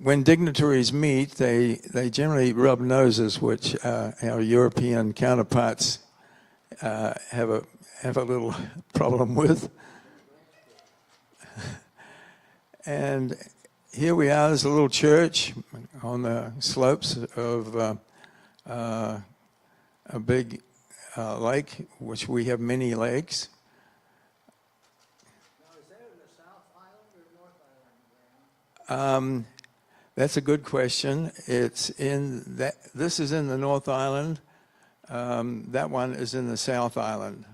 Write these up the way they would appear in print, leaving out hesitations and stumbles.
when dignitaries meet, they generally rub noses, which our European counterparts have a little problem with. And here we are, there's a little church on the slopes of a big lake, which we have many lakes. Now, is that in the South Island or North Island, Graham? That's a good question. It's in that. This is in the North Island. That one is in the South Island.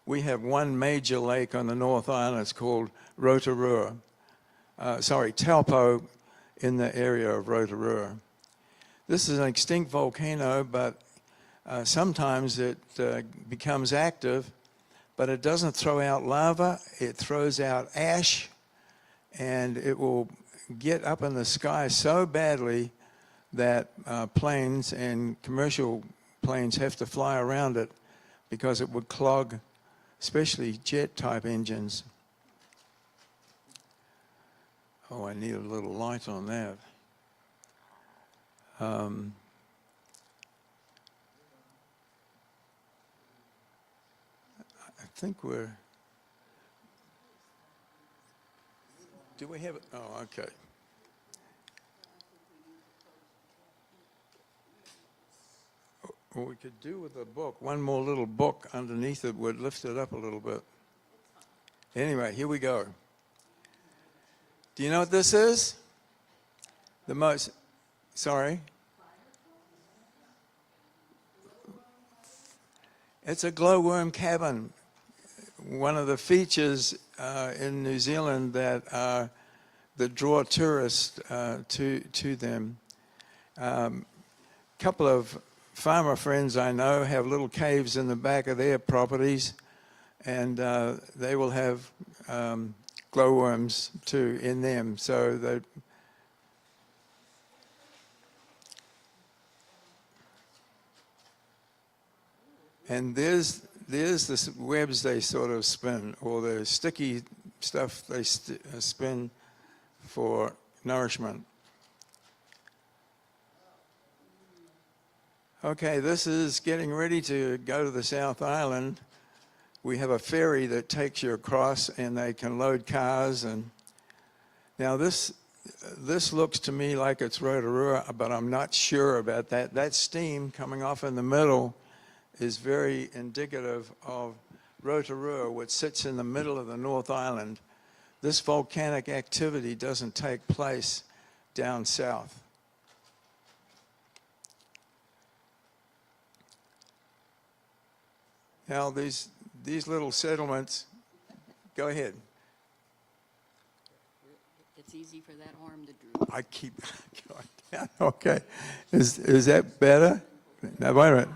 We have one major lake on the North Island. It's called Rotorua. Taupo, in the area of Rotorua. This is an extinct volcano, but sometimes it becomes active, but it doesn't throw out lava. It throws out ash, and it will get up in the sky so badly that planes and commercial planes have to fly around it because it would clog, especially jet-type engines. Oh, I need a little light on that. I think we're... Do we have it? Oh, okay. What we could do with a book, one more little book underneath it would lift it up a little bit. Anyway, here we go. Do you know what this is? The most, sorry? It's a glowworm cabin. One of the features in New Zealand that draw tourists to them. Couple of farmer friends I know have little caves in the back of their properties, and they will have glowworms too in them. So they and there's the webs they sort of spin, or the sticky stuff they spin for nourishment. Okay, this is getting ready to go to the South Island. We have a ferry that takes you across, and they can load cars. And now this looks to me like it's Rotorua, but I'm not sure about that. That steam coming off in the middle is very indicative of Rotorua, which sits in the middle of the North Island. This volcanic activity doesn't take place down south. Now these little settlements, go ahead. It's easy for that arm to droop. I keep going down. Okay, is that better? Now wait a minute.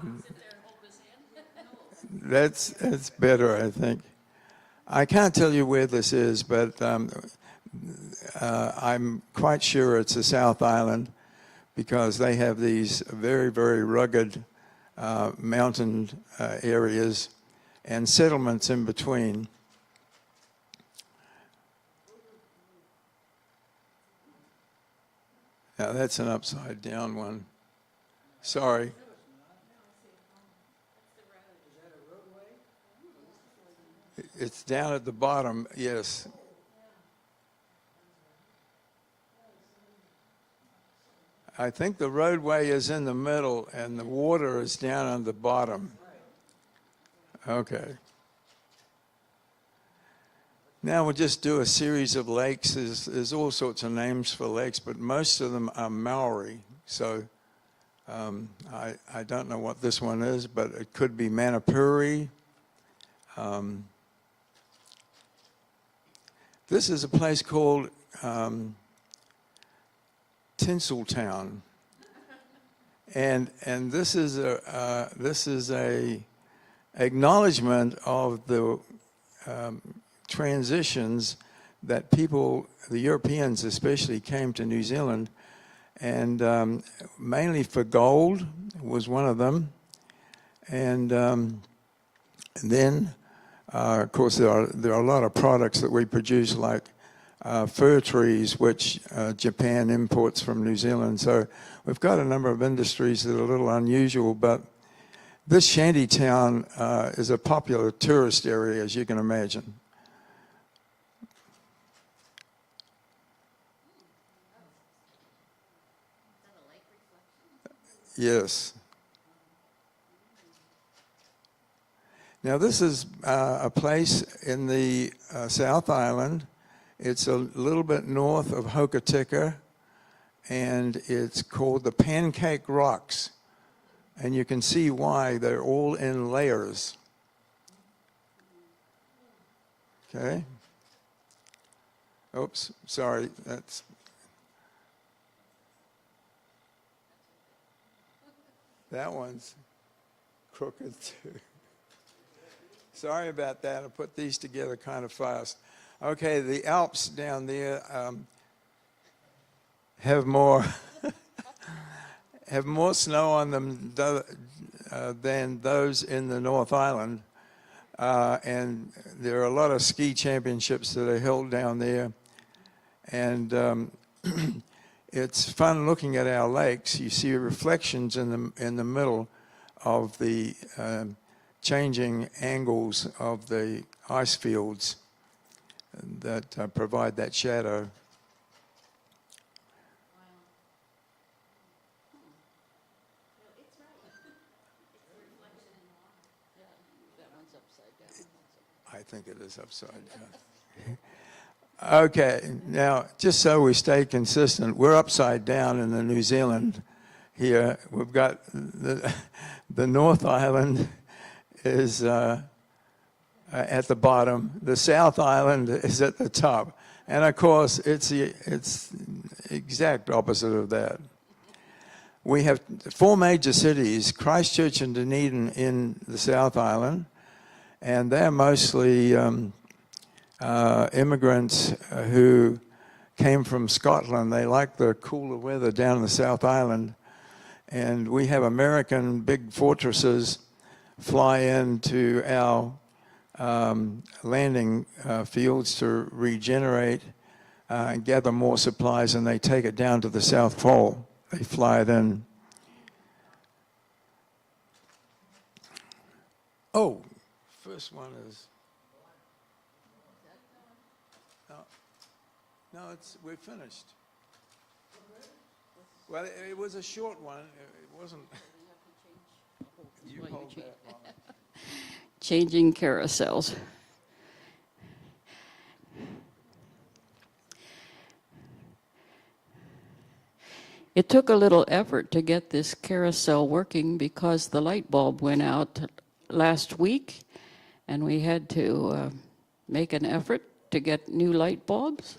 That's better, I think. I can't tell you where this is, but I'm quite sure it's the South Island because they have these very, very rugged mountain areas and settlements in between. Now that's an upside down one. Sorry. It's down at the bottom, yes. I think the roadway is in the middle and the water is down on the bottom. Okay. Now we'll just do a series of lakes. There's all sorts of names for lakes, but most of them are Maori. So I don't know what this one is, but it could be Manapuri. This is a place called Tinseltown, and this is a acknowledgement of the transitions that people, the Europeans especially, came to New Zealand, and mainly for gold was one of them, and then. Of course, there are a lot of products that we produce, like fir trees, which Japan imports from New Zealand. So we've got a number of industries that are a little unusual, but this shanty town is a popular tourist area, as you can imagine. Yes. Now this is a place in the South Island. It's a little bit north of Hokitika, and it's called the Pancake Rocks. And you can see why. They're all in layers. Okay. Oops, sorry. That one's crooked too. Sorry about that. I put these together kind of fast. Okay, the Alps down there have more have more snow on them than those in the North Island, and there are a lot of ski championships that are held down there, and it's fun looking at our lakes. You see reflections in the middle of the changing angles of the ice fields that provide that shadow. I think it is upside down. Okay, now just so we stay consistent, we're upside down in the New Zealand here. We've got the North Island is at the bottom. The South Island is at the top. And of course, it's the exact opposite of that. We have 4 major cities, Christchurch and Dunedin in the South Island, and they're mostly immigrants who came from Scotland. They like the cooler weather down in the South Island. And we have American big fortresses fly into our landing fields to regenerate and gather more supplies, and they take it down to the South Pole. They fly it in. Oh, first one is... No, we're finished. Well, it was a short one. It wasn't... You hold that one. Changing carousels. It took a little effort to get this carousel working because the light bulb went out last week, and we had to make an effort to get new light bulbs.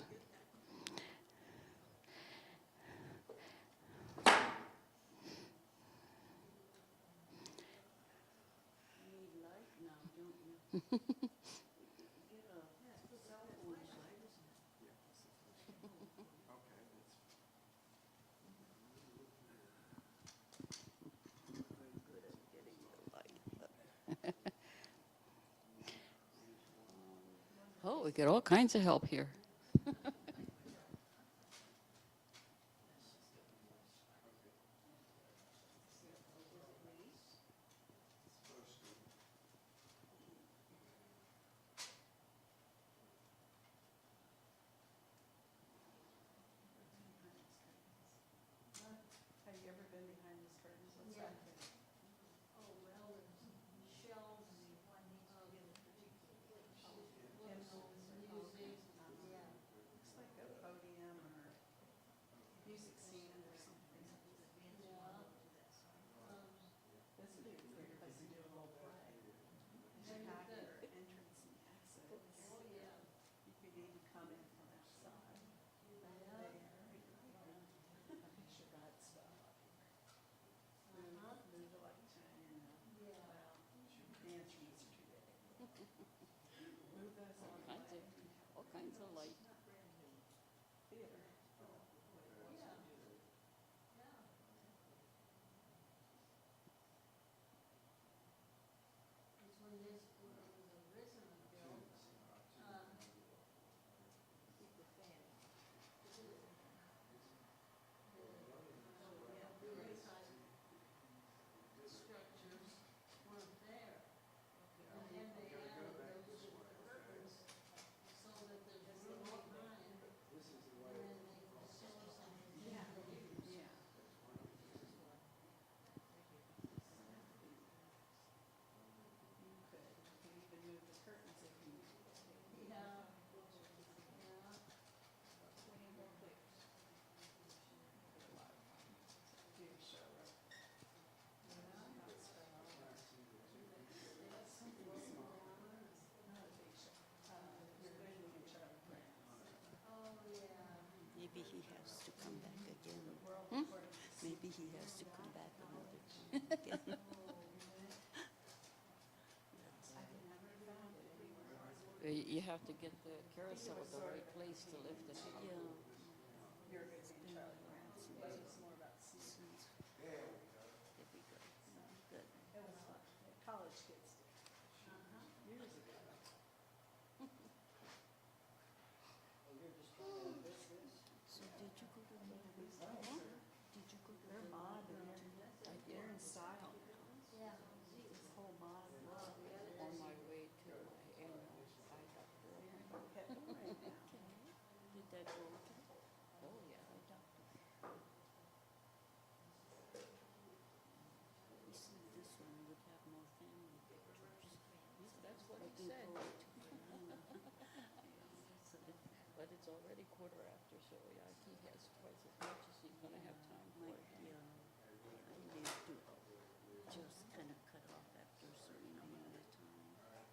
Oh, we get all kinds of help here. All kinds of light. Maybe he has to come back again. Maybe he has to come back another time again. You have to get the carousel at the right place to lift it up. Yeah. You're good, Charlie. This is more about seasons. There we go. Good. It was fun. College kids did. Years ago. So did you go to the movies? Did you go to They're the mod, movies? they're in style. Yeah. This whole mod was On my way to my annual eye doctor appointment. Pet right now. Did that go okay? Oh, yeah. You see, this one would have more family pictures. That's what I he can said. go to Diana. So But it's already 1/4 after, so yeah, he has twice as much as he's gonna have time for. might be, I need to just kind of cut off after a certain amount of time.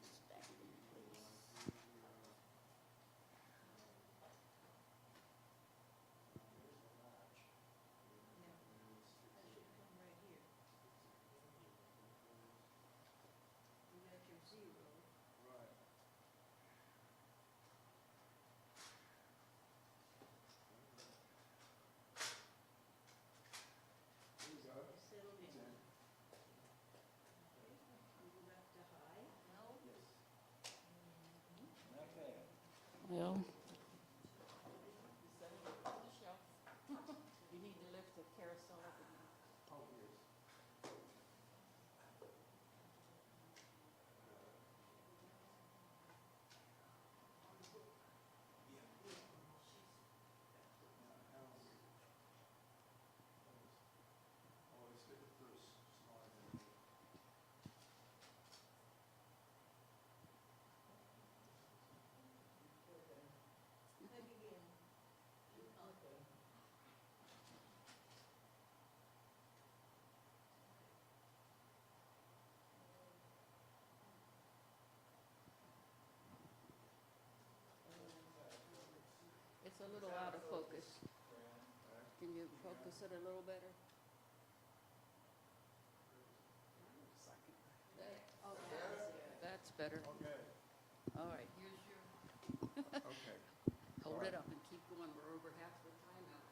It's back in place. Well. You need to lift the carousel up again. It's a little out of focus. Can you focus it a little better? Oh, that's better. Okay. All right, here's your, Okay. hold it up and keep going. We're over half the time out.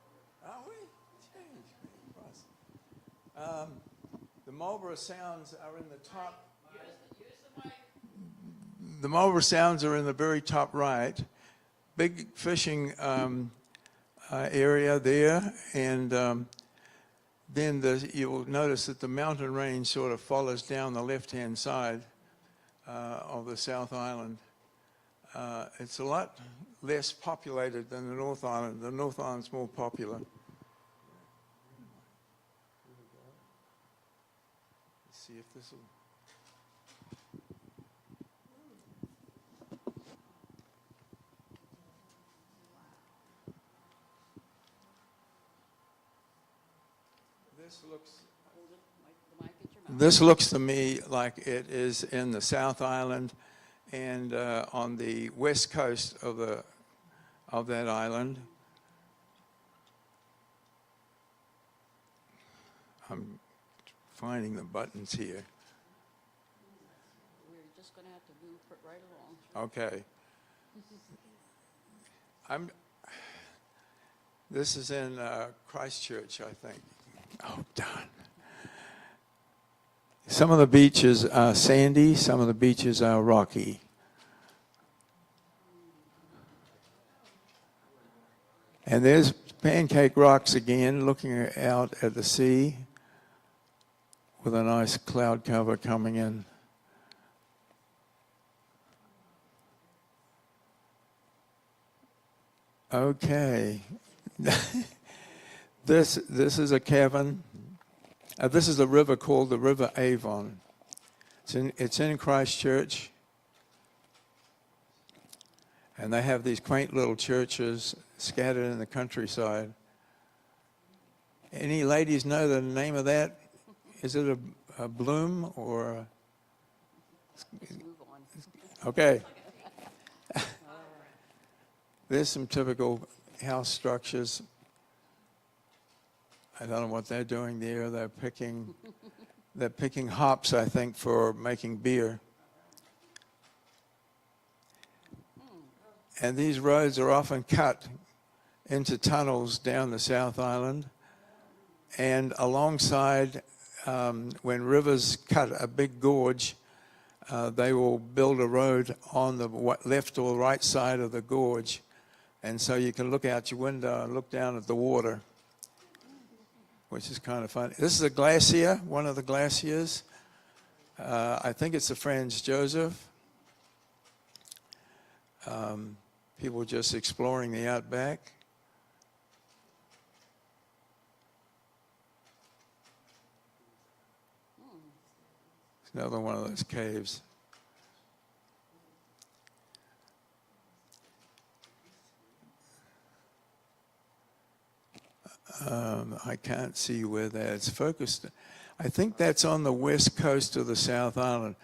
Are we? Change. The Marlborough Sounds are in the top. Use the mic. The Marlborough Sounds are in the very top right. Big fishing area there, and then you'll notice that the mountain range sort of follows down the left-hand side of the South Island. It's a lot less populated than the North Island. The North Island's more popular. Let's see if this will... This looks to me like it is in the South Island and on the west coast of that island. I'm finding the buttons here. We're just going to have to move right along. Okay. This is in Christchurch, I think. Oh, darn. Some of the beaches are sandy, some of the beaches are rocky. And there's Pancake Rocks again, looking out at the sea with a nice cloud cover coming in. Okay. This is a cavern. This is a river called the River Avon. It's in Christchurch. And they have these quaint little churches scattered in the countryside. Any ladies know the name of that? Is it a bloom or Just move on. Okay. There's some typical house structures. I don't know what they're doing there. They're picking hops, I think, for making beer. And these roads are often cut into tunnels down the South Island. And alongside, when rivers cut a big gorge, they will build a road on the left or right side of the gorge. And so you can look out your window and look down at the water, which is kind of fun. This is a glacier, one of the glaciers. I think it's the Franz Josef. People just exploring the outback. It's another one of those caves. I can't see where that's focused. I think that's on the west coast of the South Island.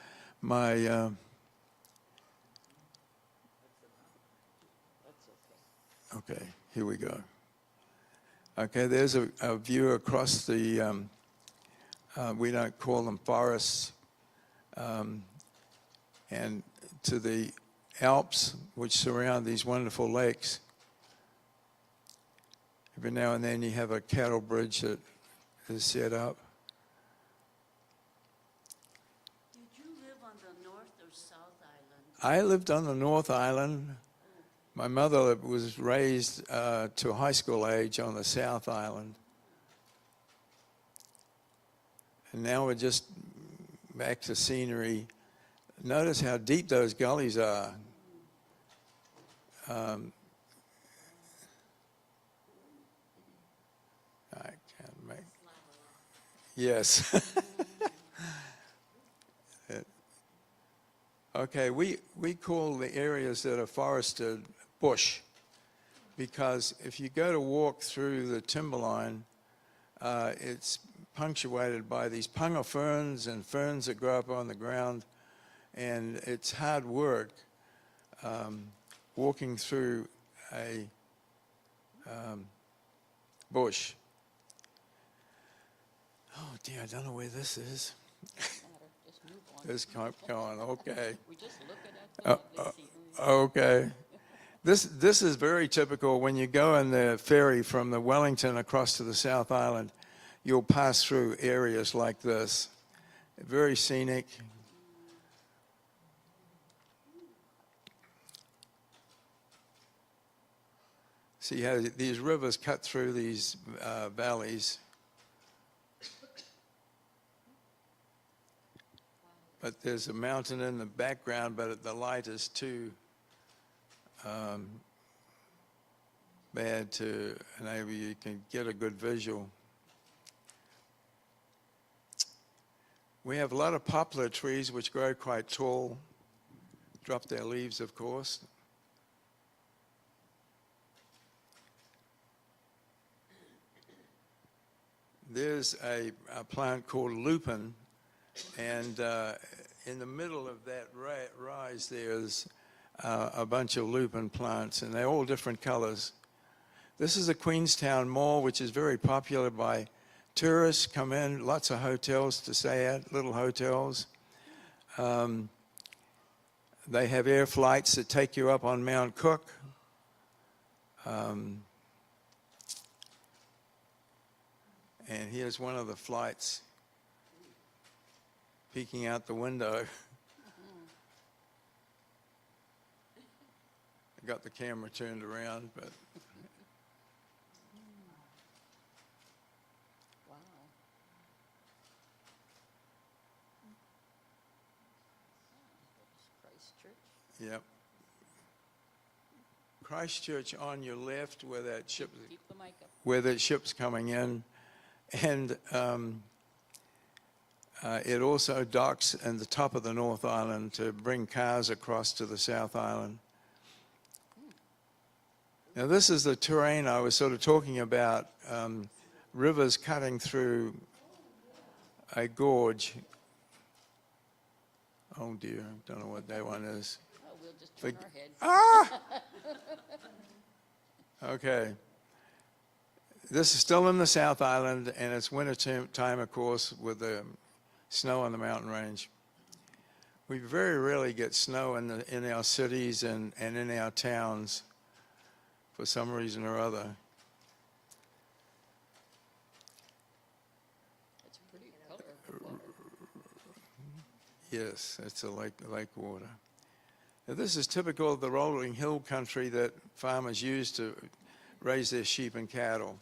Okay, here we go. Okay, there's a view across the, we don't call them forests, and to the Alps, which surround these wonderful lakes. Every now and then you have a cattle bridge that is set up. Did you live on the North or South Island? I lived on the North Island. My mother was raised to high school age on the South Island. And now we're just back to scenery. Notice how deep those gullies are. I can't make. Yes. Okay, we call the areas that are forested bush, because if you go to walk through the timberline, it's punctuated by these punga ferns and ferns that grow up on the ground, and it's hard work walking through a bush. Oh dear, I don't know where this is. Just move on. Just keep going, okay. We're just looking at the lovely scenery. Okay. This is very typical. When you go in the ferry from the Wellington across to the South Island, you'll pass through areas like this. Very scenic. See how these rivers cut through these valleys. But there's a mountain in the background, but the light is too bad to enable you can get a good visual. We have a lot of poplar trees which grow quite tall, drop their leaves, of course. There's a plant called lupin, and in the middle of that rise there's a bunch of lupin plants, and they're all different colors. This is the Queenstown Mall, which is very popular by tourists. Come in, lots of hotels to stay at, little hotels. They have air flights that take you up on Mount Cook. And here's one of the flights peeking out the window. I got the camera turned around, but Wow. Christchurch. yep. Christchurch on your left, where that ship, Keep the mic up. where that ship's coming in, and it also docks in the top of the North Island to bring cars across to the South Island. Now this is the terrain I was sort of talking about, rivers cutting through a gorge. Oh dear, don't know what that one is. Oh, we'll just turn our head. Ah! Okay. This is still in the South Island, and it's winter time, of course, with the snow on the mountain range. We very rarely get snow in our cities and in our towns for some reason or other. It's a pretty color. Yes, it's a lake water. Now, this is typical of the rolling hill country that farmers use to raise their sheep and cattle.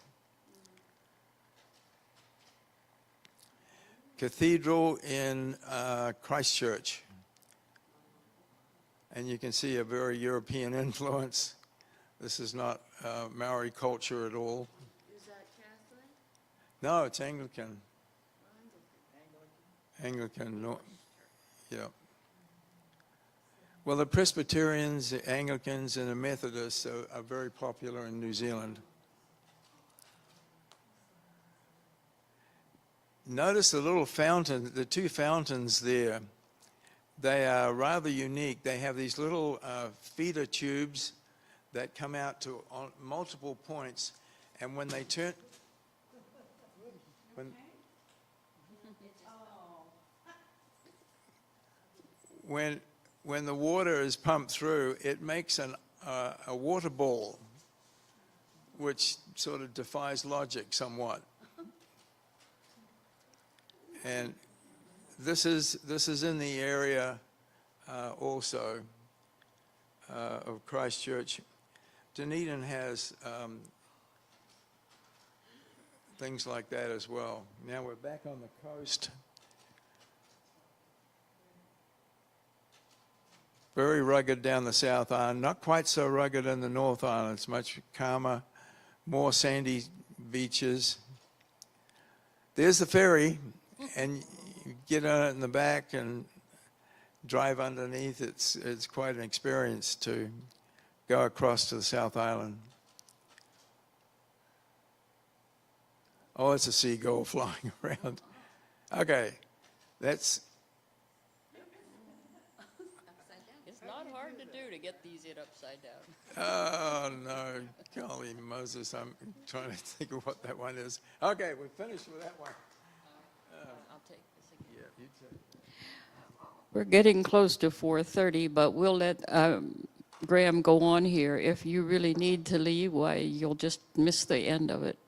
Cathedral in Christchurch. And you can see a very European influence. This is not Maori culture at all. Is that Catholic? No, it's Anglican. Anglican, no, yeah. Well, the Presbyterians, the Anglicans, and the Methodists are very popular in New Zealand. Notice the little fountain, the two fountains there. They are rather unique. They have these little feeder tubes that come out to on multiple points, and when they turn, when the water is pumped through, it makes a water ball, which sort of defies logic somewhat. And this is in the area also of Christchurch. Dunedin has things like that as well. Now we're back on the coast. Very rugged down the South Island, not quite so rugged in the North Island. It's much calmer, more sandy beaches. There's the ferry, and you get on it in the back and drive underneath. It's quite an experience to go across to the South Island. Oh, it's a seagull flying around. Okay, that's... It's not hard to do to get these in upside down. Oh, no. Golly Moses, I'm trying to think of what that one is. Okay, we're finished with that one. I'll take this again. Yeah, you too. We're getting close to 4:30, but we'll let Graham go on here. If you really need to leave, why, you'll just miss the end of it.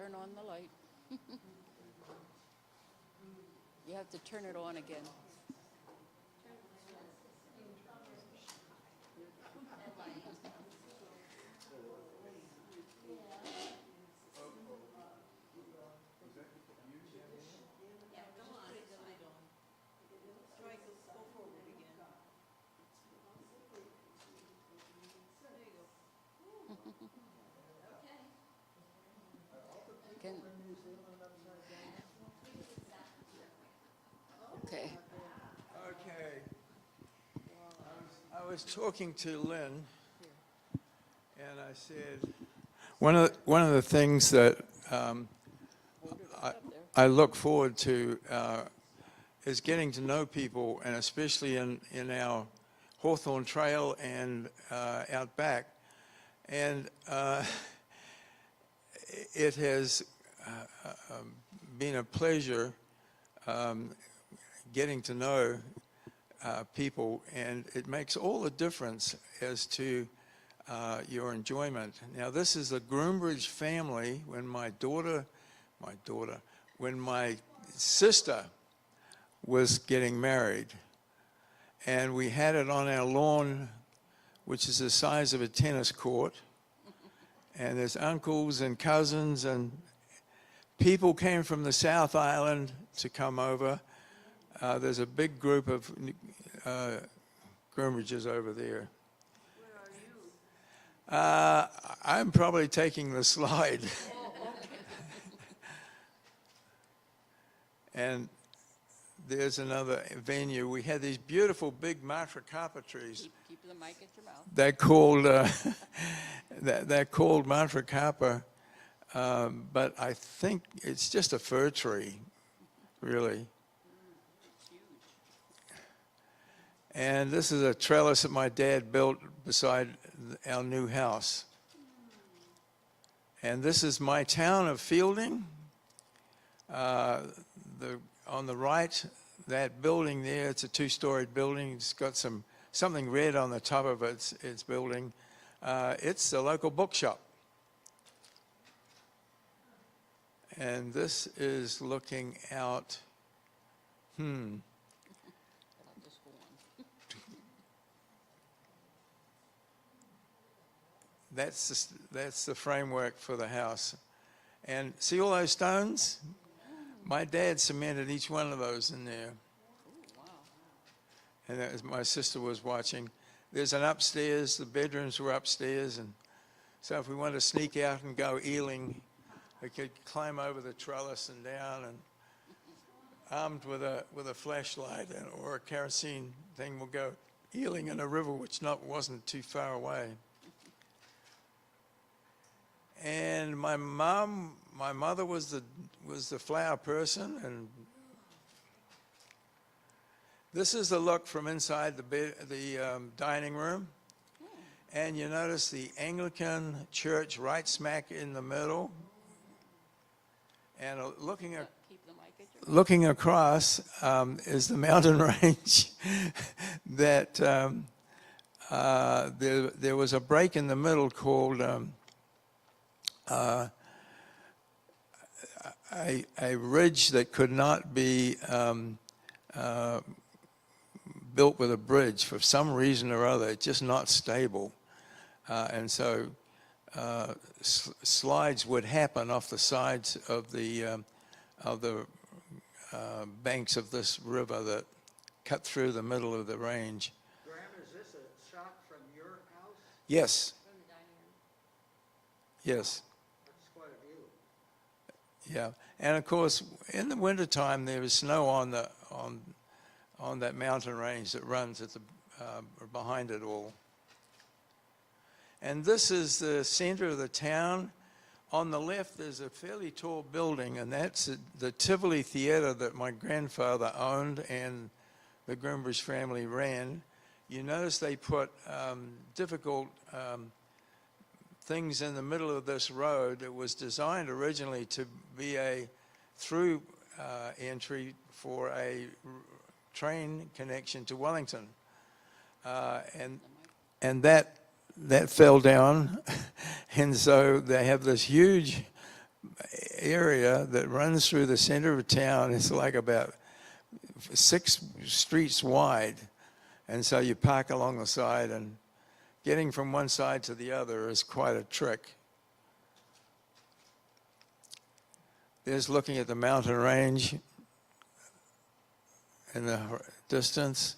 turn on the light. You have to turn it on again. Can- Okay. Okay. I was talking to Lynn, and I said one of the things that I look forward to is getting to know people, and especially in our Hawthorne Trail and out back. And it has been a pleasure getting to know people, and it makes all the difference as to your enjoyment. Now, this is the Groombridge family. When when my sister was getting married, and we had it on our lawn, which is the size of a tennis court, and there's uncles and cousins, and people came from the South Island to come over. There's a big group of Groombridges over there. Where are you? I'm probably taking the slide. And there's another venue. We had these beautiful big matracarpa trees. Keep the mic at your mouth. They're called they're called matracarpa, but I think it's just a fir tree, really. And this is a trellis that my dad built beside our new house. And this is my town of Fielding. On the right, that building there, it's a two-storied building. It's got something red on the top of its building. It's the local bookshop. And this is looking out. That's the framework for the house. And see all those stones? My dad cemented each one of those in there. And that was, my sister was watching. There's an upstairs, the bedrooms were upstairs, and so if we wanted to sneak out and go eeling, we could climb over the trellis and down, and armed with a flashlight or a kerosene thing, we'll go eeling in a river which wasn't too far away. And my mother was the flower person, and this is the look from inside the dining room. And you notice the Anglican church right smack in the middle. And looking across is the mountain range that there was a break in the middle called a ridge that could not be built with a bridge for some reason or other. It's just not stable, and so slides would happen off the sides of the banks of this river that cut through the middle of the range. Graham, is this a shot from your house? Yes. From the dining room. Yes. That's quite a view. Yeah, and of course, in the wintertime, there is snow on that mountain range that runs at the behind it all. And this is the center of the town. On the left, there's a fairly tall building, and that's the Tivoli Theatre that my grandfather owned and the Groombridge family ran. You notice they put difficult things in the middle of this road. It was designed originally to be a through entry for a train connection to Wellington, and that fell down, and so they have this huge area that runs through the center of town. It's like about 6 streets wide. And so you park along the side, and getting from one side to the other is quite a trick. There's looking at the mountain range in the distance.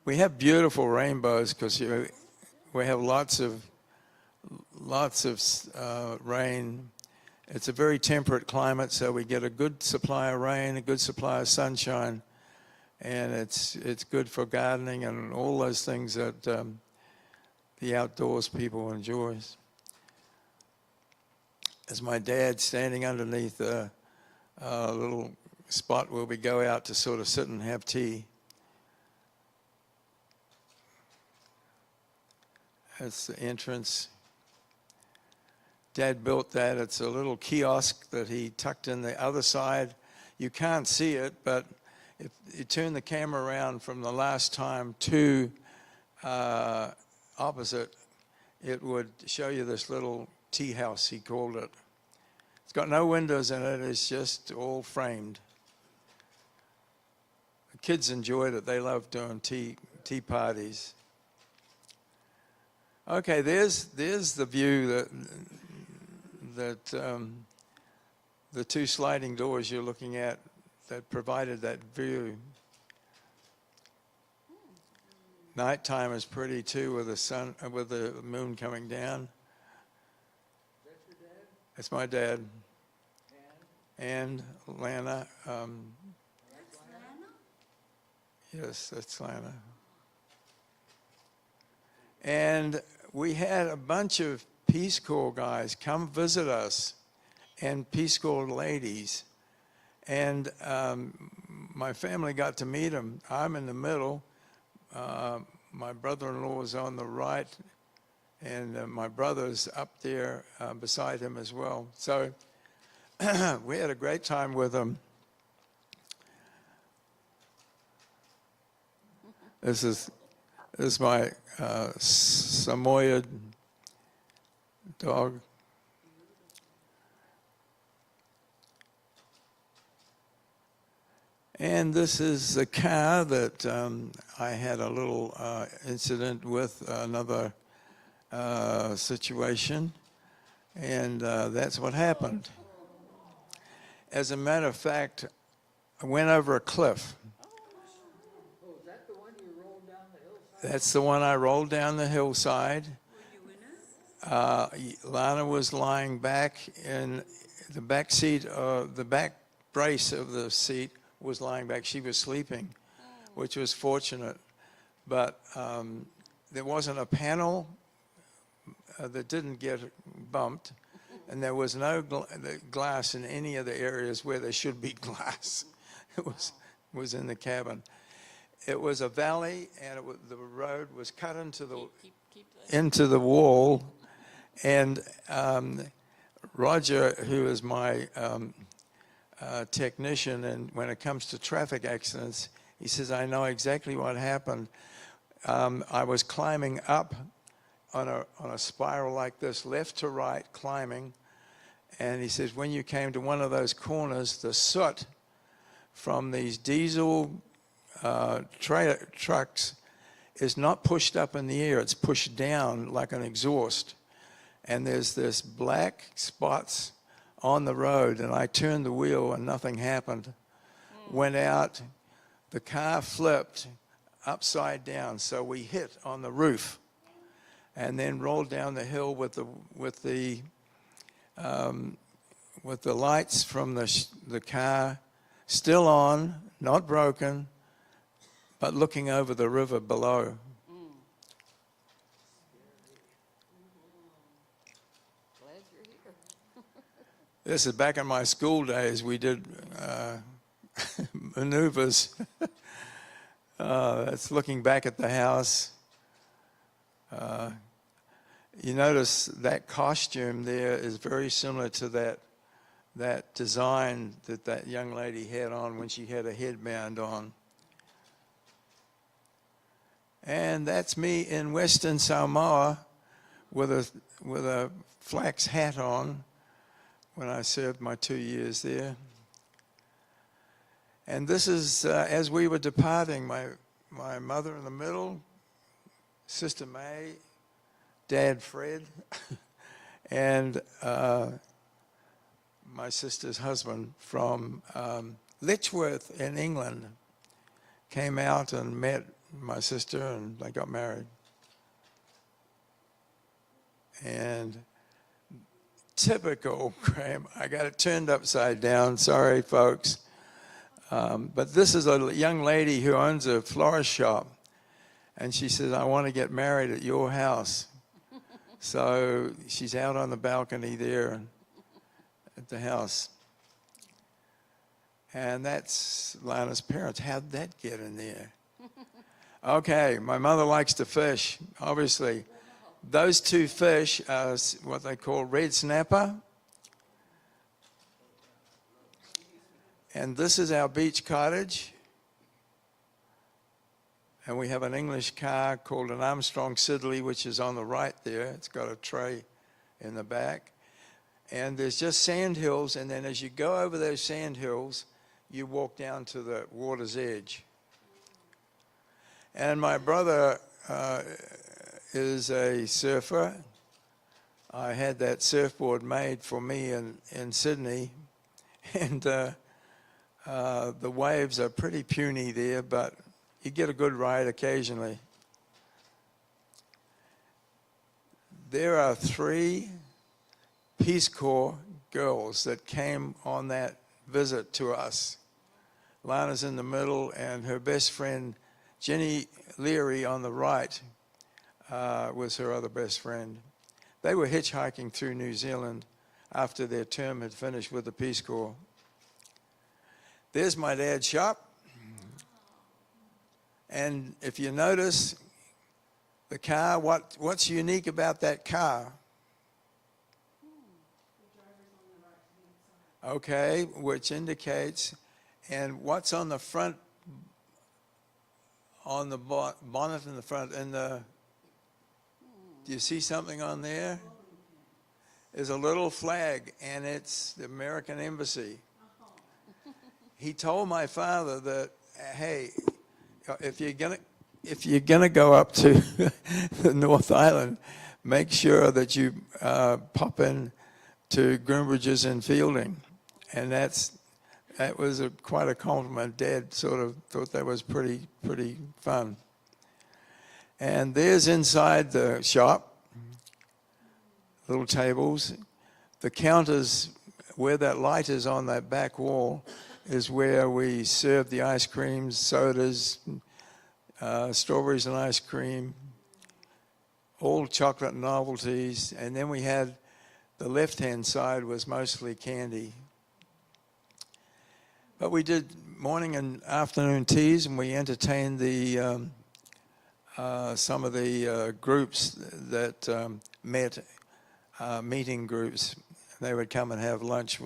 We have beautiful rainbows because we have lots of rain. It's a very temperate climate, so we get a good supply of rain, a good supply of sunshine, and it's good for gardening and all those things that the outdoors people enjoy. There's my dad standing underneath a little spot where we go out to sort of sit and have tea. That's the entrance. Dad built that. It's a little kiosk that he tucked in the other side. You can't see it, but if you turn the camera around from the last time to opposite, it would show you this little tea house, he called it. It's got no windows in it. It's just all framed. The kids enjoyed it. They loved doing tea parties. Okay, there's the view that the 2 sliding doors you're looking at that provided that view. Nighttime is pretty too, with the moon coming down. That's your dad? That's my dad. And Lana. That's Lana? Yes, that's Lana. And we had a bunch of Peace Corps guys come visit us, and Peace Corps ladies. And my family got to meet them. I'm in the middle. My brother-in-law is on the right, and my brother's up there beside him as well. So we had a great time with them. This is my Samoyed dog. And this is the car that I had a little incident with, another situation, and that's what happened. As a matter of fact, I went over a cliff. Oh, is that the one you rolled down the hillside? That's the one I rolled down the hillside. Were you in it? Lana was lying back in the back seat, the back brace of the seat was lying back. She was sleeping, which was fortunate. But there wasn't a panel that didn't get bumped, and there was no glass in any of the areas where there should be glass. It was in the cabin. It was a valley, and the road was cut into the wall. And Roger, who is my technician, and when it comes to traffic accidents, he says, I know exactly what happened. I was climbing up on a spiral like this, left to right, climbing, and he says, when you came to one of those corners, the soot from these diesel trucks is not pushed up in the air, it's pushed down like an exhaust. And there's this black spots on the road, and I turned the wheel and nothing happened. Went out, the car flipped upside down, so we hit on the roof, and then rolled down the hill with the lights from the car still on, not broken, but looking over the river below. This is back in my school days. We did maneuvers. That's looking back at the house. You notice that costume there is very similar to that design that young lady had on when she had a headband on. And that's me in Western Samoa with a flax hat on. when I served my 2 years there. And this is as we were departing, my mother in the middle, Sister May, Dad Fred, and my sister's husband from Letchworth in England came out and met my sister, and they got married. And typical Graham, I got it turned upside down, sorry folks. But this is a young lady who owns a florist shop, and she says, I want to get married at your house. So she's out on the balcony there at the house. And that's Lana's parents. How'd that get in there? Okay, my mother likes to fish, obviously. Those two fish are what they call red snapper. And this is our beach cottage. And we have an English car called an Armstrong Siddeley, which is on the right there. It's got a tray in the back. And there's just sand hills, and then as you go over those sand hills, you walk down to the water's edge. And my brother is a surfer. I had that surfboard made for me in Sydney, and the waves are pretty puny there, but you get a good ride occasionally. There are 3 Peace Corps girls that came on that visit to us. Lana's in the middle, and her best friend, Jenny Leary, on the right, was her other best friend. They were hitchhiking through New Zealand after their term had finished with the Peace Corps. There's my dad's shop. And if you notice the car, what's unique about that car? Okay, which indicates, and what's on the front, on the bonnet in the front, and do you see something on there? There's a little flag, and it's the American Embassy. He told my father that, hey, if you're gonna go up to the North Island, make sure that you pop in to Groombridge's in Fielding. And that was quite a compliment. Dad sort of thought that was pretty fun. And there's inside the shop, little tables. The counters, where that light is on that back wall, is where we serve the ice creams, sodas, strawberries and ice cream, all chocolate novelties. And then we had the left-hand side was mostly candy. But we did morning and afternoon teas, and we entertained some of the groups that met, meeting groups. They would come and have lunch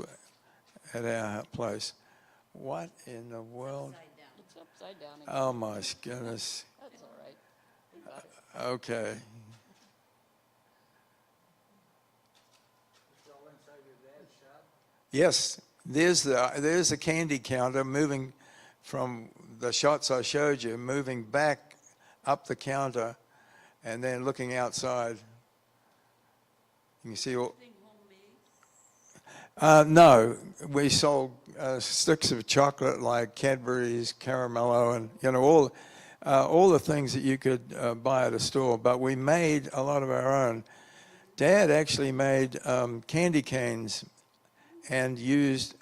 at our place. What in the world? It's upside down again. Oh my goodness. That's all right. We got it. Okay. Yes, there's the candy counter moving from the shots I showed you, moving back up the counter and then looking outside. You can see all. No, we sold sticks of chocolate like Cadbury's, Caramello, and all the things that you could buy at a store. But we made a lot of our own. Dad actually made candy canes, and used.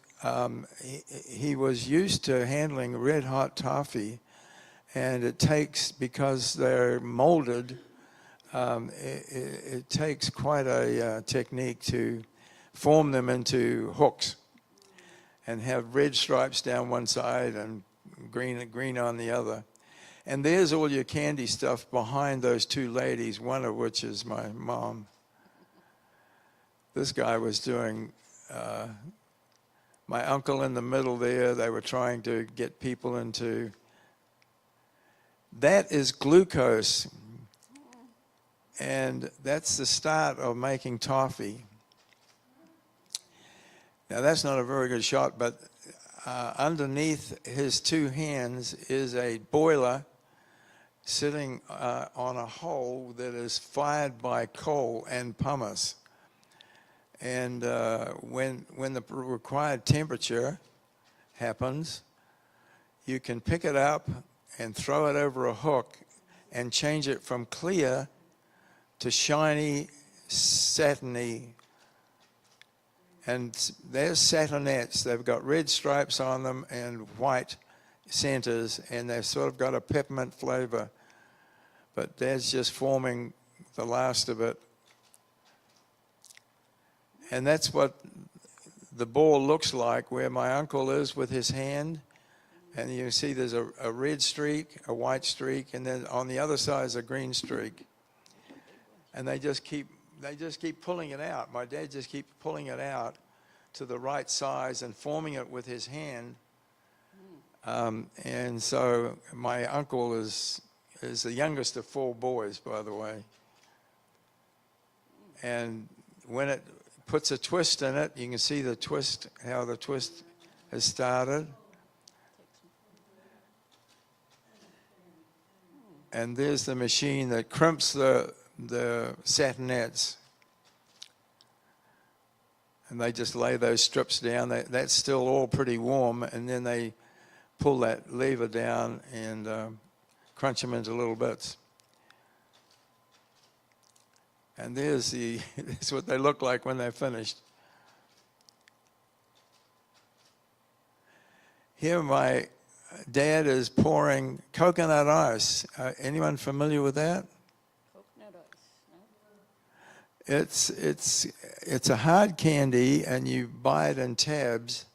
He was used to handling red hot toffee, and it takes, because they're molded, it takes quite a technique to form them into hooks and have red stripes down one side and green on the other. And there's all your candy stuff behind those 2 ladies, one of which is my mom. This guy was doing, my uncle in the middle there, they were trying to get people into, that is glucose. And that's the start of making toffee. Now that's not a very good shot, but underneath his two hands is a boiler sitting on a hole that is fired by coal and pumice. And when the required temperature happens, you can pick it up and throw it over a hook and change it from clear to shiny, satiny. And there's satinettes. They've got red stripes on them and white centers, and they've sort of got a peppermint flavor. But Dad's just forming the last of it. And that's what the ball looks like where my uncle is with his hand. And you see there's a red streak, a white streak, and then on the other side is a green streak. And they just keep pulling it out. My dad just keeps pulling it out to the right size and forming it with his hand. And so my uncle is the youngest of 4 boys, by the way. And when it puts a twist in it, you can see the twist, how the twist has started. And there's the machine that crimps the satinettes. And they just lay those strips down. That's still all pretty warm, and then they pull that lever down and crunch them into little bits. And there's what they look like when they're finished. Here my dad is pouring coconut ice. Anyone familiar with that? Coconut ice, no? It's a hard candy, and you buy it in tabs,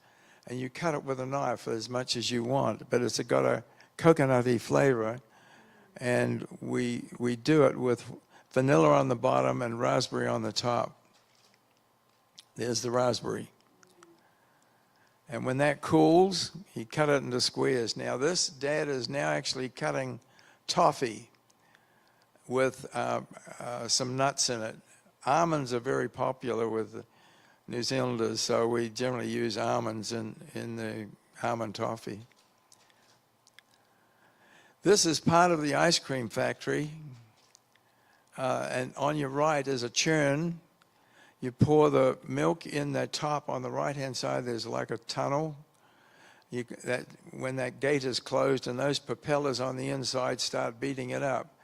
and you cut it with a knife as much as you want, but it's got a coconutty flavor, and we do it with vanilla on the bottom and raspberry on the top. There's the raspberry. And when that cools, you cut it into squares. Now this, Dad is now actually cutting toffee with some nuts in it. Almonds are very popular with New Zealanders, so we generally use almonds in the almond toffee. This is part of the ice cream factory. And on your right is a churn. You pour the milk in the top on the right-hand side. There's like a tunnel. When that gate is closed and those propellers on the inside start beating it up,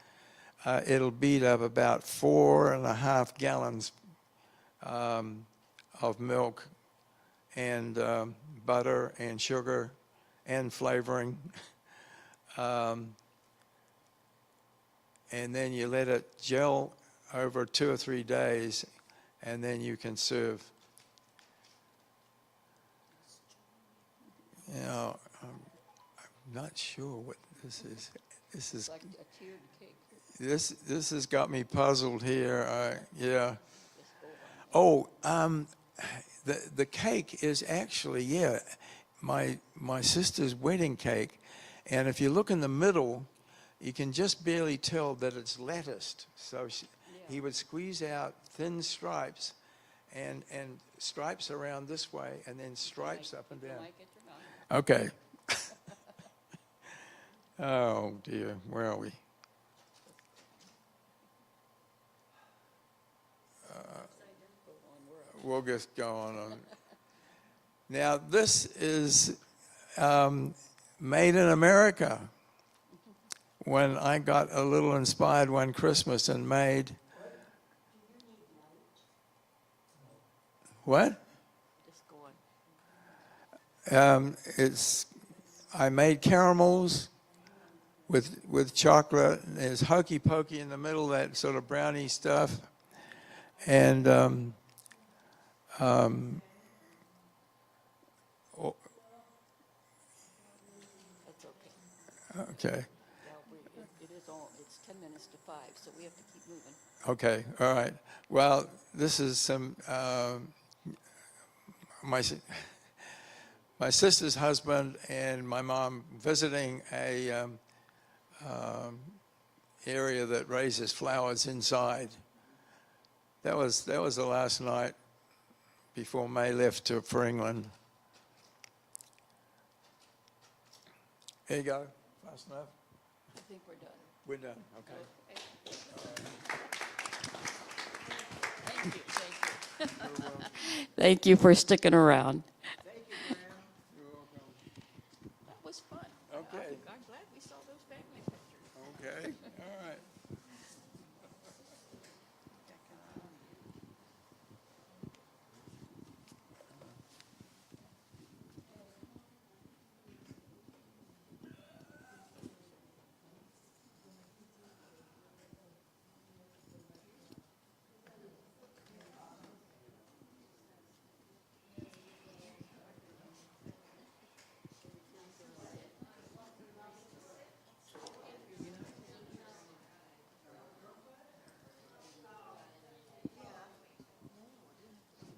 it'll beat up about 4.5 gallons of milk and butter and sugar and flavoring. And then you let it gel over 2 or 3 days, and then you can serve. You know, I'm not sure what this is. This is Like a tiered cake. this has got me puzzled here. Yeah. Oh, the cake is actually my sister's wedding cake, and if you look in the middle, you can just barely tell that it's latticed. So he would squeeze out thin stripes and stripes around this way and then stripes up and down. Okay. Oh dear, where are we? We'll just go on. Now this is made in America. When I got a little inspired one Christmas and made what? Just go on. I made caramels with chocolate. There's hokey pokey in the middle, that sort of brownie stuff, and That's okay. okay. It's 10 minutes to 5, so we have to keep moving. Okay, all right. Well, this is some my sister's husband and my mom visiting a area that raises flowers inside. That was the last night before May left for England. Here you go. Fast enough? I think we're done. We're done. Okay. Thank you, Thank you for sticking around. Thank you, Graham. You're welcome. That was fun. Okay. I'm glad we saw those family pictures. Okay.